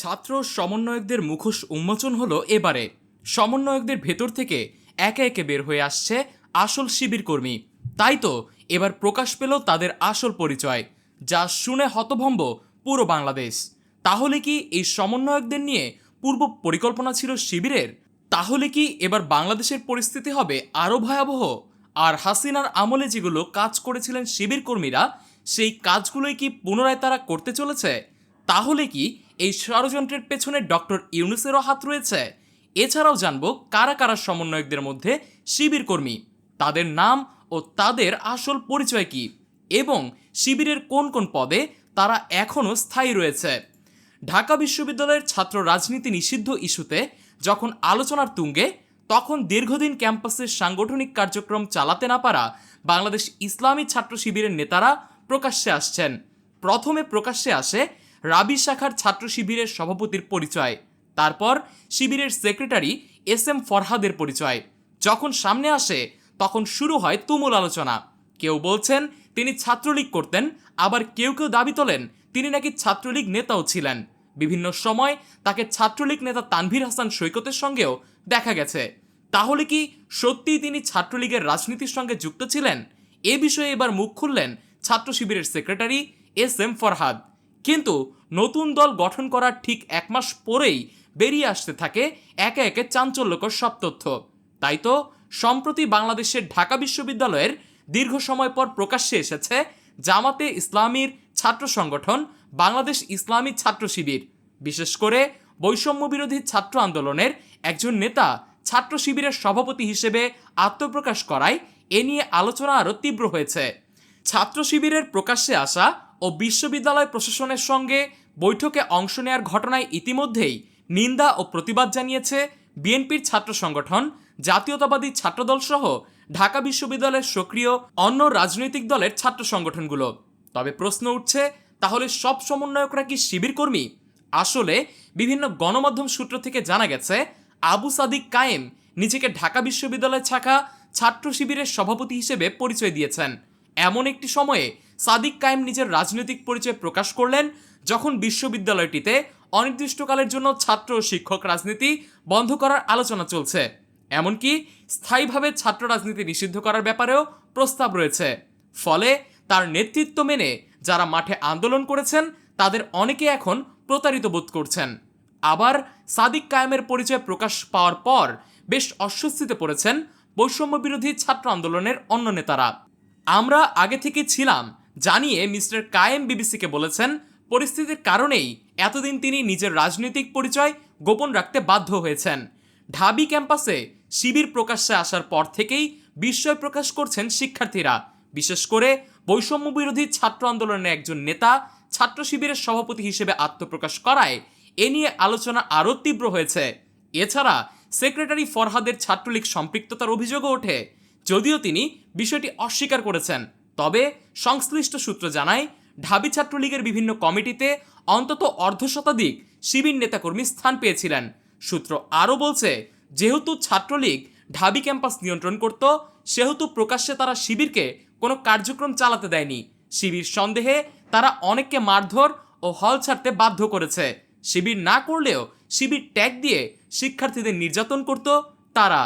ছাত্র সমন্বয়কদের মুখোশ উন্মোচন হলো এবারে। সমন্বয়কদের ভেতর থেকে একে একে বের হয়ে আসছে আসল শিবির কর্মী। তাই তো এবার প্রকাশ পেল তাদের আসল পরিচয়, যা শুনে হতভম্ব পুরো বাংলাদেশ। তাহলে কি এই সমন্বয়কদের নিয়ে পূর্ব পরিকল্পনা ছিল শিবিরের? তাহলে কি এবার বাংলাদেশের পরিস্থিতি হবে আরও ভয়াবহ? আর হাসিনার আমলে যেগুলো কাজ করেছিলেন শিবির কর্মীরা, সেই কাজগুলোই কি পুনরায় তারা করতে চলেছে? তাহলে কি এই ষড়যন্ত্রের পেছনে ডক্টর ইউনূসেরও হাত রয়েছে? এছাড়াও জানবো কারা কারা সমন্বয়কদের মধ্যে শিবির কর্মী, তাদের নাম ও তাদের আসল পরিচয় কি, এবং শিবিরের কোন কোন পদে তারা এখনও স্থায়ী রয়েছে। ঢাকা বিশ্ববিদ্যালয়ের ছাত্র রাজনীতি নিষিদ্ধ ইস্যুতে যখন আলোচনার তুঙ্গে, তখন দীর্ঘদিন ক্যাম্পাসের সাংগঠনিক কার্যক্রম চালাতে না পারা বাংলাদেশ ইসলামী ছাত্র শিবিরের নেতারা প্রকাশ্যে আসছেন। প্রথমে প্রকাশ্যে আসে রাবি শাখার ছাত্র শিবিরের সভাপতির পরিচয়, তারপর শিবিরের সেক্রেটারি এস এম ফরহাদের পরিচয়। যখন সামনে আসে তখন শুরু হয় তুমুল আলোচনা। কেউ বলছেন তিনি ছাত্রলীগ করতেন, আবার কেউ কেউ দাবি তোলেন তিনি নাকি ছাত্রলীগ নেতাও ছিলেন। বিভিন্ন সময় তাকে ছাত্রলীগ নেতা তানভীর হাসান সৈকতের সঙ্গেও দেখা গেছে। তাহলে কি সত্যিই তিনি ছাত্রলীগের রাজনীতির সঙ্গে যুক্ত ছিলেন? এ বিষয়ে এবার মুখ খুললেন ছাত্র শিবিরের সেক্রেটারি এস এম ফরহাদ। কিন্তু নতুন দল গঠন করার ঠিক এক মাস পরেই বেরিয়ে আসতে থাকে একে একে চাঞ্চল্যকর সব তথ্য। তাই তো সম্প্রতি বাংলাদেশের ঢাকা বিশ্ববিদ্যালয়ের দীর্ঘ সময় পর প্রকাশ্যে এসেছে জামাতে ইসলামীর ছাত্র সংগঠন বাংলাদেশ ইসলামী ছাত্র শিবির। বিশেষ করে বৈষম্য বিরোধী ছাত্র আন্দোলনের একজন নেতা ছাত্র শিবিরের সভাপতি হিসেবে আত্মপ্রকাশ করায় এ নিয়ে আলোচনা আরও তীব্র হয়েছে। ছাত্র শিবিরের প্রকাশ্যে আসা ও বিশ্ববিদ্যালয় প্রশাসনের সঙ্গে বৈঠকে অংশ নেয়ার ঘটনায় ইতিমধ্যেই নিন্দা ও প্রতিবাদ জানিয়েছে বিএনপির ছাত্র সংগঠন, জাতীয়তাবাদী ছাত্রদল সহ ঢাকা বিশ্ববিদ্যালয়ের সক্রিয় অন্য রাজনৈতিক দলের ছাত্র সংগঠনগুলো। তবে প্রশ্ন উঠছে, তাহলে সব সমন্বয়করা কি শিবির কর্মী? আসলে বিভিন্ন গণমাধ্যম সূত্র থেকে জানা গেছে আবু সাদিক কায়েম নিজেকে ঢাকা বিশ্ববিদ্যালয় শাখা ছাত্র শিবিরের সভাপতি হিসেবে পরিচয় দিয়েছেন। এমন একটি সময়ে সাদিক কায়েম নিজের রাজনৈতিক পরিচয় প্রকাশ করলেন যখন বিশ্ববিদ্যালয়টিতে অনির্দিষ্টকালের জন্য ছাত্র ও শিক্ষক রাজনীতি বন্ধ করার আলোচনা চলছে। এমনকি স্থায়ীভাবে ছাত্র রাজনীতি নিষিদ্ধ করার ব্যাপারেও প্রস্তাব রয়েছে। ফলে তার নেতৃত্ব মেনে যারা মাঠে আন্দোলন করেছেন তাদের অনেকে এখন প্রতারিত বোধ করছেন। আবার সাদিক কায়েমের পরিচয় প্রকাশ পাওয়ার পর বেশ অস্বস্তিতে পড়েছেন বৈষম্য বিরোধী ছাত্র আন্দোলনের অন্য নেতারা। আমরা আগে থেকে ছিলাম জানিয়ে মিস্টার কায়েম বিবিসিকে বলেছেন, পরিস্থিতির কারণেই এতদিন তিনি নিজের রাজনৈতিক পরিচয় গোপন রাখতে বাধ্য হয়েছেন। ঢাবি ক্যাম্পাসে শিবির প্রকাশ্যে আসার পর থেকেই বিস্ময় প্রকাশ করছেন শিক্ষার্থীরা। বিশেষ করে বৈষম্য বিরোধী ছাত্র আন্দোলনের একজন নেতা ছাত্র শিবিরের সভাপতি হিসেবে আত্মপ্রকাশ করায় এ নিয়ে আলোচনা আরও তীব্র হয়েছে। এছাড়া সেক্রেটারি ফরহাদের ছাত্রলীগ সম্পৃক্ততার অভিযোগও ওঠে, যদিও তিনি বিষয়টি অস্বীকার করেছেন। তবে সংশ্লিষ্ট সূত্র জানায় ঢাবি ছাত্রলীগের বিভিন্ন কমিটিতে অন্তত অর্ধশতাধিক শিবির নেতাকর্মী স্থান পেয়েছিলেন। সূত্র আরও বলছে, যেহেতু ছাত্রলীগ ঢাবি ক্যাম্পাস নিয়ন্ত্রণ করত, সেহেতু প্রকাশ্যে তারা শিবিরকে কোনো কার্যক্রম চালাতে দেয়নি। শিবির সন্দেহে তারা অনেককে মারধর ও হল ছাড়তে বাধ্য করেছে। শিবির না করলেও শিবির ট্যাগ দিয়ে শিক্ষার্থীদের নির্যাতন করত তারা।